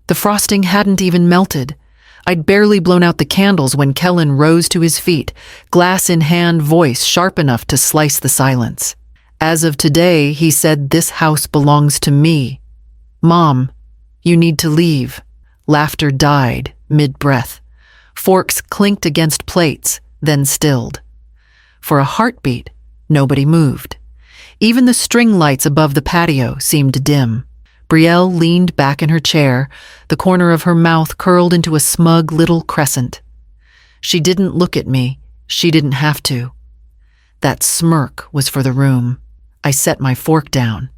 The frosting hadn't even melted. I'd barely blown out the candles when Kellen rose to his feet, glass in hand, voice sharp enough to slice the silence. As of today, he said, this house belongs to me. Mom, you need to leave. Laughter died, mid-breath. Forks clinked against plates, then stilled. For a heartbeat, nobody moved. Even the string lights above the patio seemed dim. Brielle leaned back in her chair, the corner of her mouth curled into a smug little crescent. She didn't look at me. She didn't have to. That smirk was for the room. I set my fork down.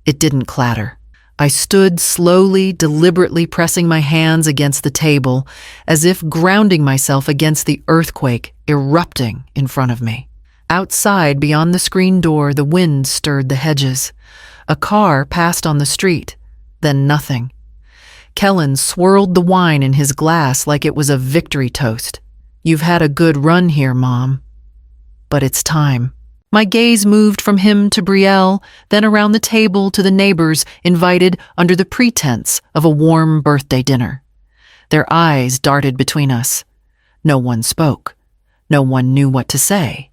It didn't clatter. I stood slowly, deliberately pressing my hands against the table, as if grounding myself against the earthquake erupting in front of me. Outside, beyond the screen door, the wind stirred the hedges. A car passed on the street, then nothing. Kellen swirled the wine in his glass like it was a victory toast. You've had a good run here, Mom. But it's time. My gaze moved from him to Brielle, then around the table to the neighbors invited under the pretense of a warm birthday dinner. Their eyes darted between us. No one spoke. No one knew what to say.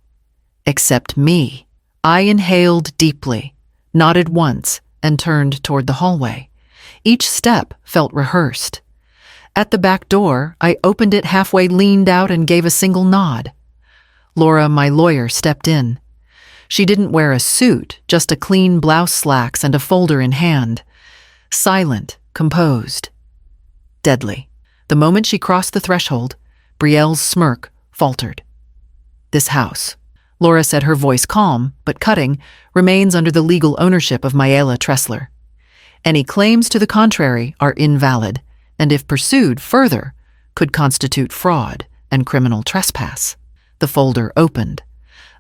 Except me. I inhaled deeply, nodded once, and turned toward the hallway. Each step felt rehearsed. At the back door, I opened it halfway, leaned out, and gave a single nod. Laura, my lawyer, stepped in. She didn't wear a suit, just a clean blouse, slacks, and a folder in hand. Silent, composed. Deadly. The moment she crossed the threshold, Brielle's smirk faltered. This house, Laura said, her voice calm, but cutting, remains under the legal ownership of Maela Tressler. Any claims to the contrary are invalid, and if pursued further, could constitute fraud and criminal trespass. The folder opened.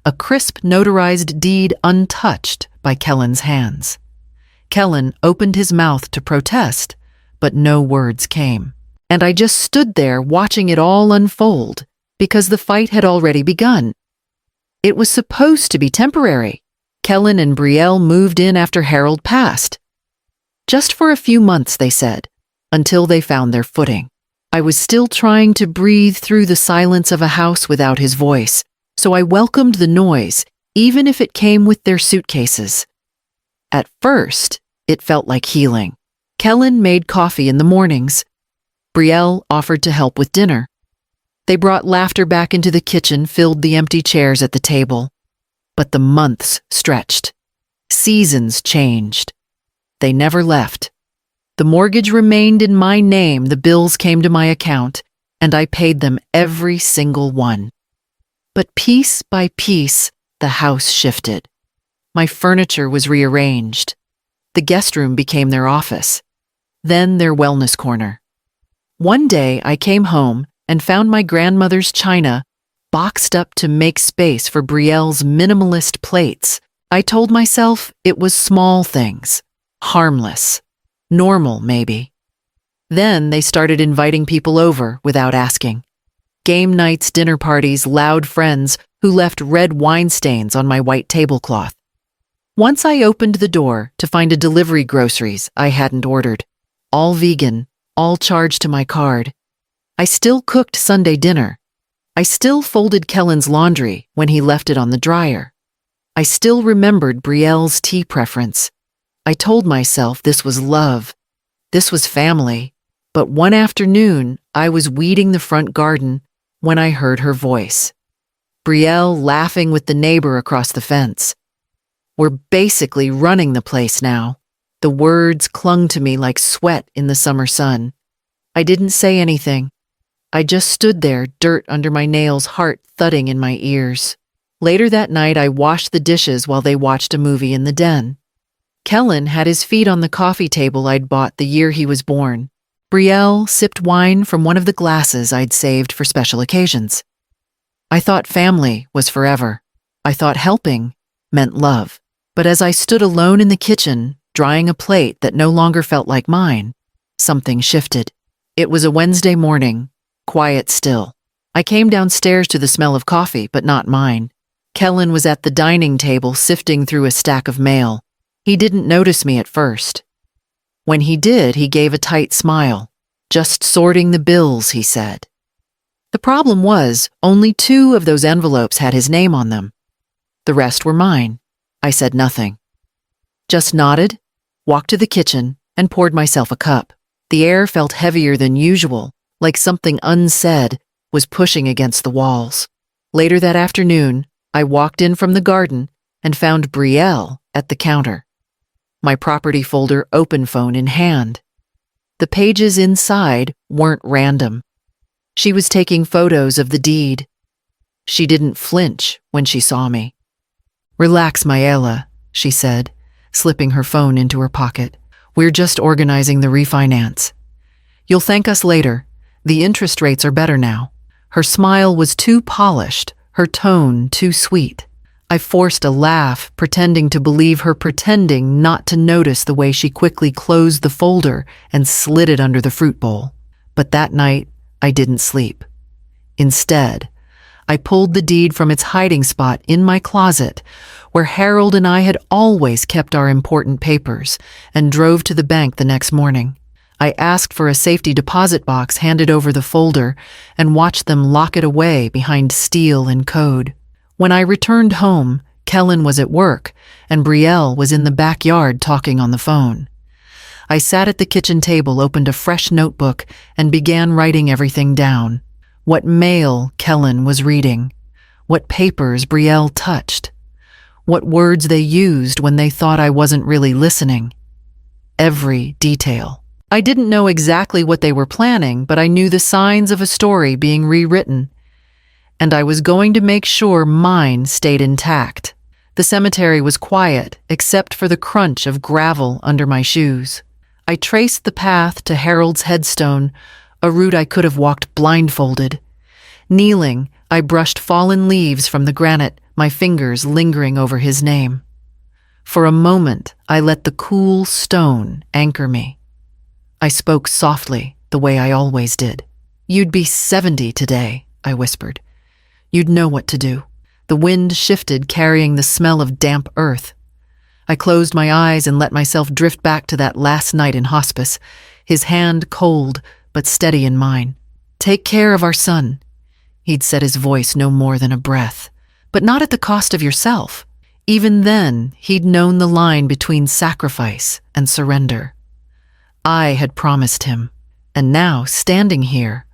A crisp, notarized deed untouched by Kellen's hands. Kellen opened his mouth to protest, but no words came. And I just stood there watching it all unfold, because the fight had already begun. It was supposed to be temporary. Kellen and Brielle moved in after Harold passed. Just for a few months, they said, until they found their footing. I was still trying to breathe through the silence of a house without his voice, so I welcomed the noise, even if it came with their suitcases. At first, it felt like healing. Kellen made coffee in the mornings. Brielle offered to help with dinner. They brought laughter back into the kitchen, filled the empty chairs at the table. But the months stretched. Seasons changed. They never left. The mortgage remained in my name, the bills came to my account, and I paid them every single one. But piece by piece, the house shifted. My furniture was rearranged. The guest room became their office, then their wellness corner. One day I came home and found my grandmother's china boxed up to make space for Brielle's minimalist plates. I told myself it was small things, harmless, normal maybe. Then they started inviting people over without asking. Game nights, dinner parties, loud friends who left red wine stains on my white tablecloth. Once I opened the door to find a delivery groceries I hadn't ordered. All vegan, all charged to my card. I still cooked Sunday dinner. I still folded Kellen's laundry when he left it on the dryer. I still remembered Brielle's tea preference. I told myself this was love. This was family. But one afternoon, I was weeding the front garden when I heard her voice. Brielle laughing with the neighbor across the fence. We're basically running the place now. The words clung to me like sweat in the summer sun. I didn't say anything. I just stood there, dirt under my nails, heart thudding in my ears. Later that night, I washed the dishes while they watched a movie in the den. Kellen had his feet on the coffee table I'd bought the year he was born. Brielle sipped wine from one of the glasses I'd saved for special occasions. I thought family was forever. I thought helping meant love. But as I stood alone in the kitchen, drying a plate that no longer felt like mine, something shifted. It was a Wednesday morning, quiet still. I came downstairs to the smell of coffee, but not mine. Kellen was at the dining table sifting through a stack of mail. He didn't notice me at first. When he did, he gave a tight smile. Just sorting the bills, he said. The problem was, only 2 of those envelopes had his name on them. The rest were mine. I said nothing. Just nodded, walked to the kitchen, and poured myself a cup. The air felt heavier than usual, like something unsaid was pushing against the walls. Later that afternoon, I walked in from the garden and found Brielle at the counter, my property folder open phone in hand. The pages inside weren't random. She was taking photos of the deed. She didn't flinch when she saw me. "Relax, Maela," she said, slipping her phone into her pocket. "We're just organizing the refinance. You'll thank us later. The interest rates are better now." Her smile was too polished, her tone too sweet. I forced a laugh, pretending to believe her pretending not to notice the way she quickly closed the folder and slid it under the fruit bowl. But that night, I didn't sleep. Instead, I pulled the deed from its hiding spot in my closet, where Harold and I had always kept our important papers, and drove to the bank the next morning. I asked for a safety deposit box handed over the folder and watched them lock it away behind steel and code. When I returned home, Kellen was at work, and Brielle was in the backyard talking on the phone. I sat at the kitchen table, opened a fresh notebook, and began writing everything down. What mail Kellen was reading, what papers Brielle touched, what words they used when they thought I wasn't really listening. Every detail. I didn't know exactly what they were planning, but I knew the signs of a story being rewritten, and I was going to make sure mine stayed intact. The cemetery was quiet, except for the crunch of gravel under my shoes. I traced the path to Harold's headstone, a route I could have walked blindfolded. Kneeling, I brushed fallen leaves from the granite, my fingers lingering over his name. For a moment, I let the cool stone anchor me. I spoke softly, the way I always did. "You'd be 70 today," I whispered. "You'd know what to do." The wind shifted, carrying the smell of damp earth. I closed my eyes and let myself drift back to that last night in hospice, his hand cold but steady in mine. "Take care of our son." He'd said, his voice no more than a breath. "But not at the cost of yourself." Even then, he'd known the line between sacrifice and surrender. I had promised him, and now, standing here,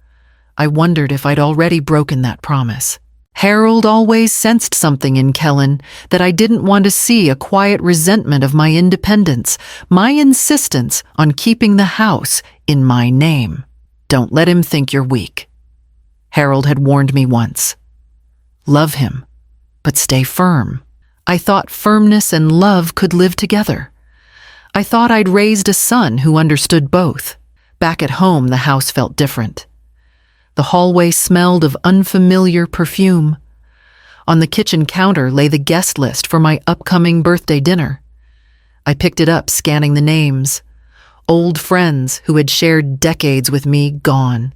I wondered if I'd already broken that promise. Harold always sensed something in Kellen that I didn't want to see, a quiet resentment of my independence, my insistence on keeping the house in my name. "Don't let him think you're weak," Harold had warned me once. "Love him, but stay firm." I thought firmness and love could live together. I thought I'd raised a son who understood both. Back at home, the house felt different. The hallway smelled of unfamiliar perfume. On the kitchen counter lay the guest list for my upcoming birthday dinner. I picked it up, scanning the names. Old friends who had shared decades with me gone.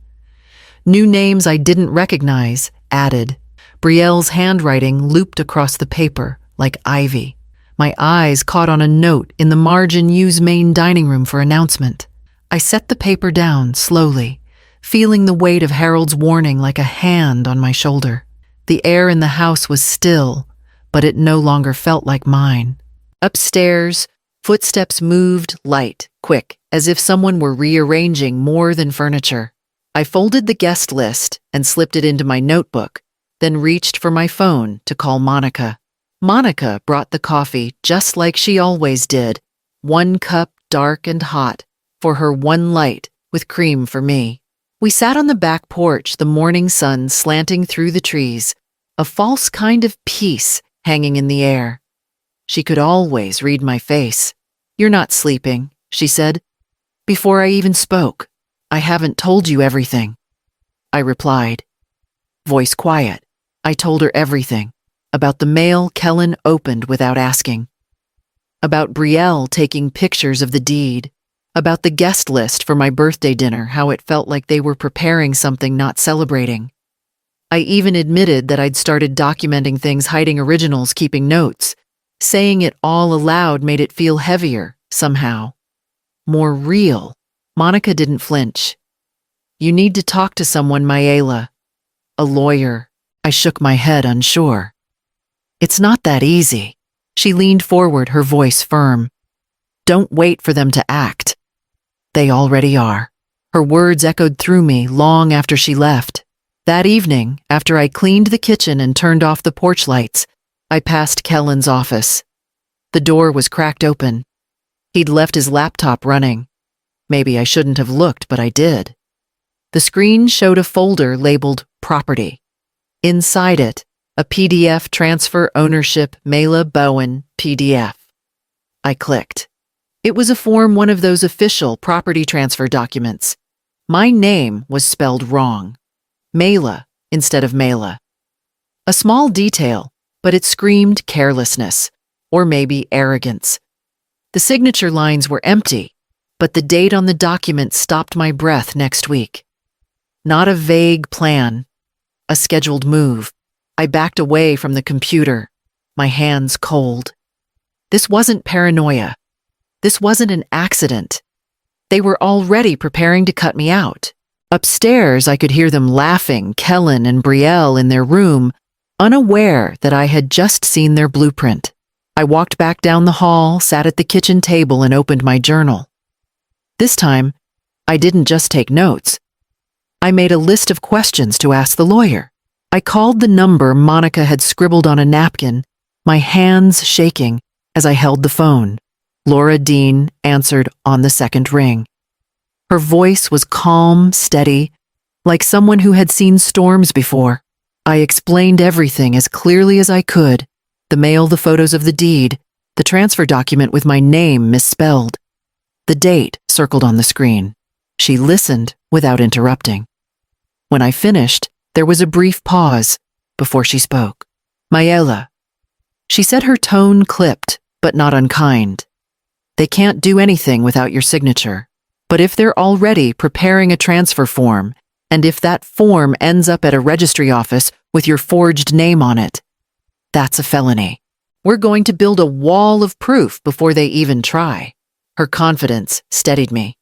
New names I didn't recognize added. Brielle's handwriting looped across the paper like ivy. My eyes caught on a note in the margin: "Use main dining room for announcement." I set the paper down slowly, feeling the weight of Harold's warning like a hand on my shoulder. The air in the house was still, but it no longer felt like mine. Upstairs, footsteps moved light, quick, as if someone were rearranging more than furniture. I folded the guest list and slipped it into my notebook, then reached for my phone to call Monica. Monica brought the coffee just like she always did, 1 cup dark and hot, for her 1 light, with cream for me. We sat on the back porch, the morning sun slanting through the trees, a false kind of peace hanging in the air. She could always read my face. "You're not sleeping," she said. Before I even spoke, "I haven't told you everything," I replied. Voice quiet. I told her everything. About the mail Kellen opened without asking. About Brielle taking pictures of the deed. About the guest list for my birthday dinner, how it felt like they were preparing something, not celebrating. I even admitted that I'd started documenting things, hiding originals, keeping notes. Saying it all aloud made it feel heavier, somehow. More real. Monica didn't flinch. You need to talk to someone, Mayela. A lawyer. I shook my head, unsure. It's not that easy. She leaned forward, her voice firm. Don't wait for them to act. They already are. Her words echoed through me long after she left. That evening, after I cleaned the kitchen and turned off the porch lights, I passed Kellen's office. The door was cracked open. He'd left his laptop running. Maybe I shouldn't have looked, but I did. The screen showed a folder labeled Property. Inside it, a PDF transfer ownership Mayla Bowen PDF. I clicked. It was a form, one of those official property transfer documents. My name was spelled wrong. Mayla instead of Mayla. A small detail, but it screamed carelessness, or maybe arrogance. The signature lines were empty, but the date on the document stopped my breath. Next week. Not a vague plan, a scheduled move. I backed away from the computer, my hands cold. This wasn't paranoia. This wasn't an accident. They were already preparing to cut me out. Upstairs, I could hear them laughing, Kellen and Brielle in their room, unaware that I had just seen their blueprint. I walked back down the hall, sat at the kitchen table, and opened my journal. This time, I didn't just take notes. I made a list of questions to ask the lawyer. I called the number Monica had scribbled on a napkin, my hands shaking as I held the phone. Laura Dean answered on the second ring. Her voice was calm, steady, like someone who had seen storms before. I explained everything as clearly as I could, the mail, the photos of the deed, the transfer document with my name misspelled, the date circled on the screen. She listened without interrupting. When I finished, there was a brief pause before she spoke. Mayela. She said, her tone clipped, but not unkind. They can't do anything without your signature. But if they're already preparing a transfer form, and if that form ends up at a registry office with your forged name on it, that's a felony. We're going to build a wall of proof before they even try. Her confidence steadied me.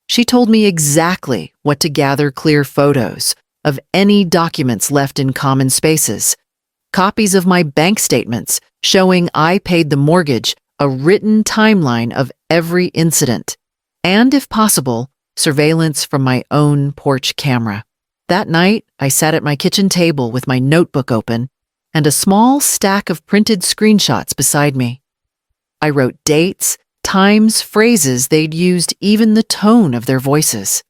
She told me exactly what to gather: clear photos of any documents left in common spaces, copies of my bank statements showing I paid the mortgage, a written timeline of every incident, and, if possible, surveillance from my own porch camera. That night, I sat at my kitchen table with my notebook open and a small stack of printed screenshots beside me. I wrote dates, times, phrases they'd used, even the tone of their voices.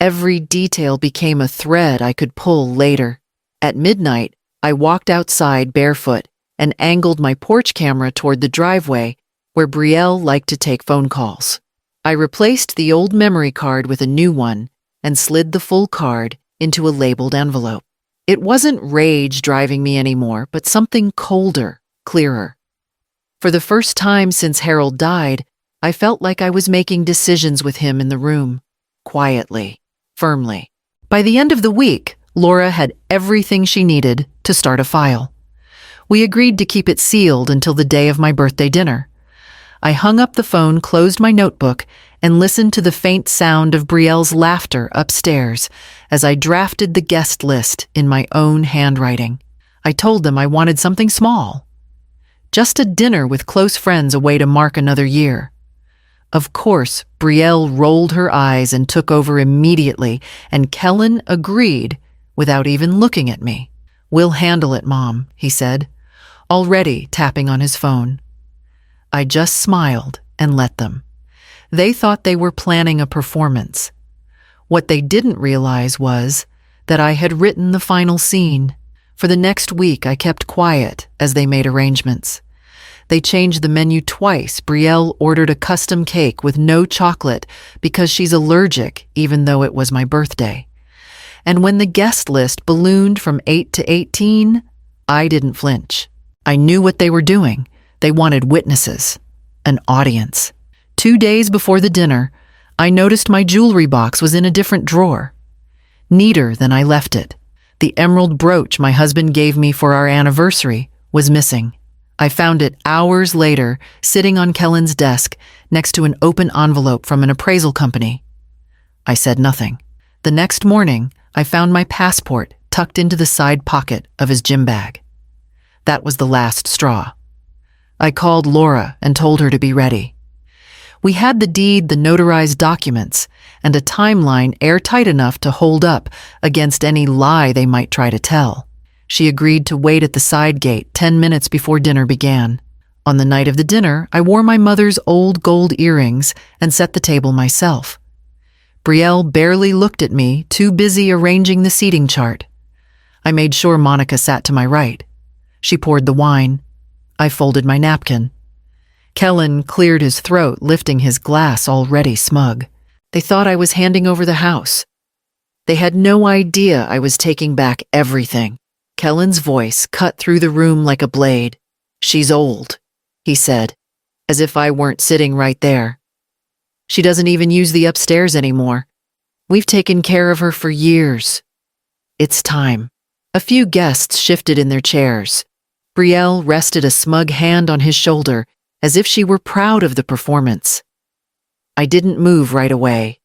Every detail became a thread I could pull later. At midnight, I walked outside barefoot and angled my porch camera toward the driveway where Brielle liked to take phone calls. I replaced the old memory card with a new one and slid the full card into a labeled envelope. It wasn't rage driving me anymore, but something colder, clearer. For the first time since Harold died, I felt like I was making decisions with him in the room, quietly, firmly. By the end of the week, Laura had everything she needed to start a file. We agreed to keep it sealed until the day of my birthday dinner. I hung up the phone, closed my notebook, and listened to the faint sound of Brielle's laughter upstairs as I drafted the guest list in my own handwriting. I told them I wanted something small. Just a dinner with close friends, a way to mark another year. Of course, Brielle rolled her eyes and took over immediately, and Kellen agreed without even looking at me. "We'll handle it, Mom," he said, already tapping on his phone. I just smiled and let them. They thought they were planning a performance. What they didn't realize was that I had written the final scene. For the next week, I kept quiet as they made arrangements. They changed the menu twice. Brielle ordered a custom cake with no chocolate because she's allergic, even though it was my birthday. And when the guest list ballooned from 8 to 18, I didn't flinch. I knew what they were doing. They wanted witnesses, an audience. 2 days before the dinner, I noticed my jewelry box was in a different drawer. Neater than I left it. The emerald brooch my husband gave me for our anniversary was missing. I found it hours later, sitting on Kellen's desk next to an open envelope from an appraisal company. I said nothing. The next morning, I found my passport tucked into the side pocket of his gym bag. That was the last straw. I called Laura and told her to be ready. We had the deed, the notarized documents, and a timeline airtight enough to hold up against any lie they might try to tell. She agreed to wait at the side gate 10 minutes before dinner began. On the night of the dinner, I wore my mother's old gold earrings and set the table myself. Brielle barely looked at me, too busy arranging the seating chart. I made sure Monica sat to my right. She poured the wine. I folded my napkin. Kellen cleared his throat, lifting his glass already smug. They thought I was handing over the house. They had no idea I was taking back everything. Kellen's voice cut through the room like a blade. "She's old," he said, as if I weren't sitting right there. "She doesn't even use the upstairs anymore. We've taken care of her for years. It's time." A few guests shifted in their chairs. Brielle rested a smug hand on his shoulder, as if she were proud of the performance. I didn't move right away.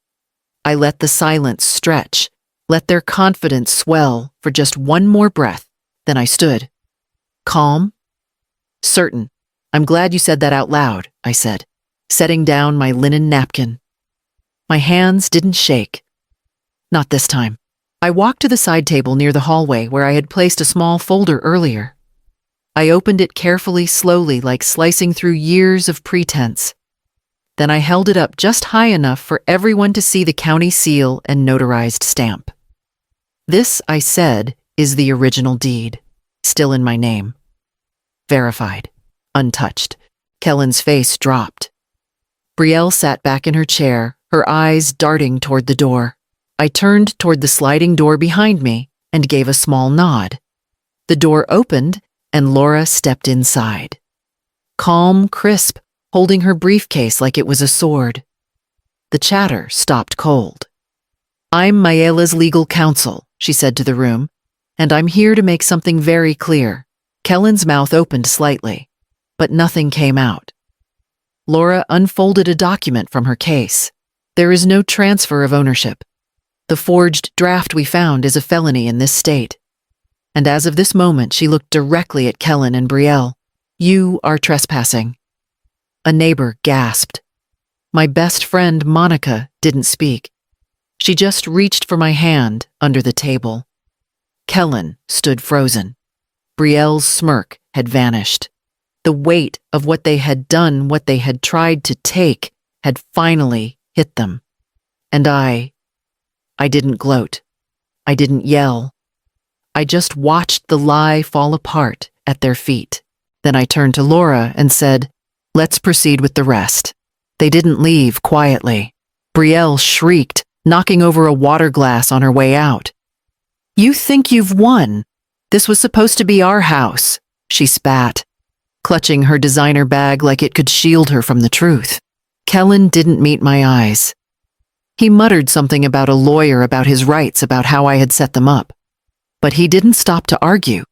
I let the silence stretch, let their confidence swell for just one more breath. Then I stood. "Calm?" "Certain. I'm glad you said that out loud," I said, setting down my linen napkin. My hands didn't shake. Not this time. I walked to the side table near the hallway where I had placed a small folder earlier. I opened it carefully, slowly, like slicing through years of pretense. Then I held it up just high enough for everyone to see the county seal and notarized stamp. "This," I said, "is the original deed, still in my name. Verified. Untouched." Kellen's face dropped. Brielle sat back in her chair, her eyes darting toward the door. I turned toward the sliding door behind me and gave a small nod. The door opened and Laura stepped inside. Calm, crisp, holding her briefcase like it was a sword. The chatter stopped cold. "I'm Mayela's legal counsel," she said to the room, "and I'm here to make something very clear." Kellen's mouth opened slightly, but nothing came out. Laura unfolded a document from her case. "There is no transfer of ownership. The forged draft we found is a felony in this state." And as of this moment, she looked directly at Kellen and Brielle. "You are trespassing." A neighbor gasped. My best friend, Monica, didn't speak. She just reached for my hand under the table. Kellen stood frozen. Brielle's smirk had vanished. The weight of what they had done, what they had tried to take, had finally hit them. And I didn't gloat. I didn't yell. I just watched the lie fall apart at their feet. Then I turned to Laura and said, "Let's proceed with the rest." They didn't leave quietly. Brielle shrieked, knocking over a water glass on her way out. "You think you've won? This was supposed to be our house," she spat, clutching her designer bag like it could shield her from the truth. Kellen didn't meet my eyes. He muttered something about a lawyer, about his rights, about how I had set them up. But he didn't stop to argue.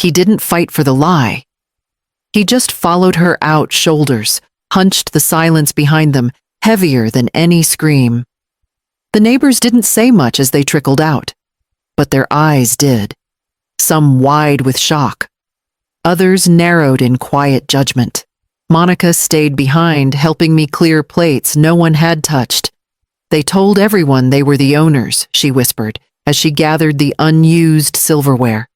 He didn't fight for the lie. He just followed her out, shoulders, hunched the silence behind them, heavier than any scream. The neighbors didn't say much as they trickled out, but their eyes did, some wide with shock. Others narrowed in quiet judgment. Monica stayed behind, helping me clear plates no one had touched. "They told everyone they were the owners," she whispered, as she gathered the unused silverware.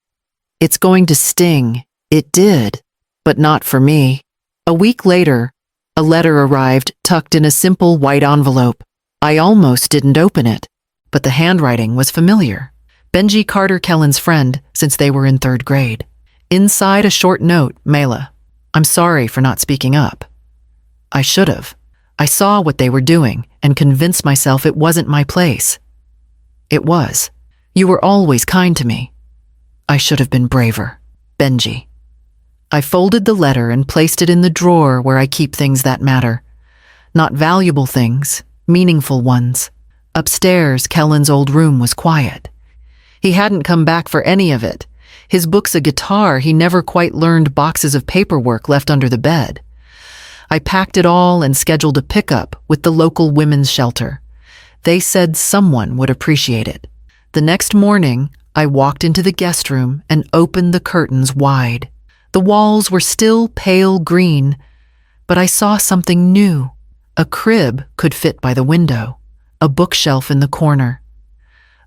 "It's going to sting." It did, but not for me. A week later, a letter arrived tucked in a simple white envelope. I almost didn't open it, but the handwriting was familiar. Benji Carter, Kellen's friend, since they were in 3rd grade. Inside, a short note, "Mayela, I'm sorry for not speaking up. I should have. I saw what they were doing and convinced myself it wasn't my place. It was. You were always kind to me. I should have been braver. Benji." I folded the letter and placed it in the drawer where I keep things that matter. Not valuable things, meaningful ones. Upstairs, Kellen's old room was quiet. He hadn't come back for any of it. His books, a guitar, he never quite learned, boxes of paperwork left under the bed. I packed it all and scheduled a pickup with the local women's shelter. They said someone would appreciate it. The next morning, I walked into the guest room and opened the curtains wide. The walls were still pale green, but I saw something new. A crib could fit by the window, a bookshelf in the corner,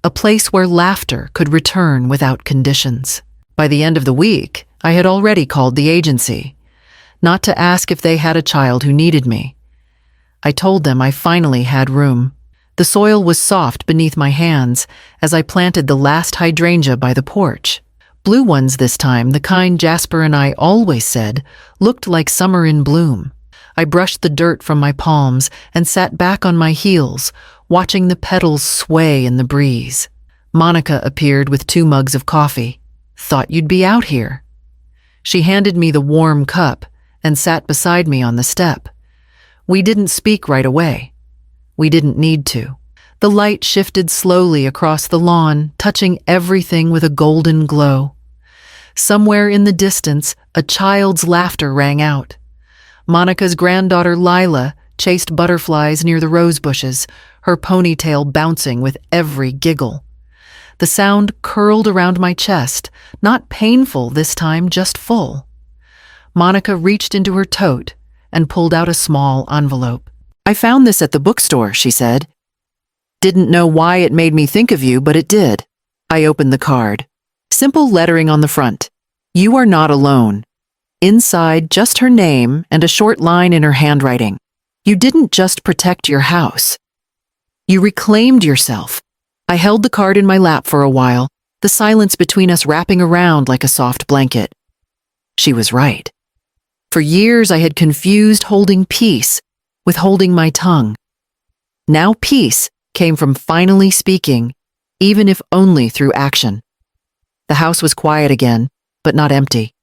a place where laughter could return without conditions. By the end of the week, I had already called the agency, not to ask if they had a child who needed me. I told them I finally had room. The soil was soft beneath my hands as I planted the last hydrangea by the porch. Blue ones this time, the kind Jasper and I always said, looked like summer in bloom. I brushed the dirt from my palms and sat back on my heels, watching the petals sway in the breeze. Monica appeared with 2 mugs of coffee. "Thought you'd be out here." She handed me the warm cup and sat beside me on the step. We didn't speak right away. We didn't need to. The light shifted slowly across the lawn, touching everything with a golden glow. Somewhere in the distance, a child's laughter rang out. Monica's granddaughter Lila chased butterflies near the rose bushes, her ponytail bouncing with every giggle. The sound curled around my chest, not painful this time, just full. Monica reached into her tote and pulled out a small envelope. "I found this at the bookstore," she said. "Didn't know why it made me think of you, but it did." I opened the card. Simple lettering on the front. "You are not alone." Inside, just her name and a short line in her handwriting. "You didn't just protect your house. You reclaimed yourself." I held the card in my lap for a while, the silence between us wrapping around like a soft blanket. She was right. For years I had confused holding peace with holding my tongue. Now peace came from finally speaking, even if only through action. The house was quiet again, but not empty.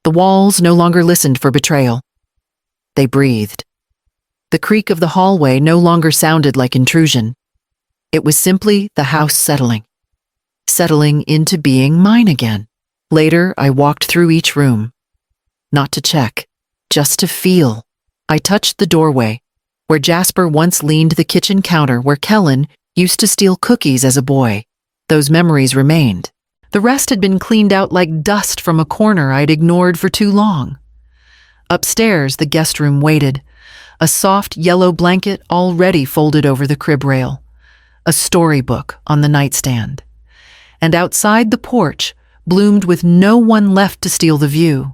The walls no longer listened for betrayal. They breathed. The creak of the hallway no longer sounded like intrusion. It was simply the house settling into being mine again. Later, I walked through each room. Not to check, just to feel. I touched the doorway, where Jasper once leaned the kitchen counter where Kellen used to steal cookies as a boy. Those memories remained. The rest had been cleaned out like dust from a corner I'd ignored for too long. Upstairs, the guest room waited, a soft yellow blanket already folded over the crib rail, a storybook on the nightstand. And outside the porch bloomed with no one left to steal the view.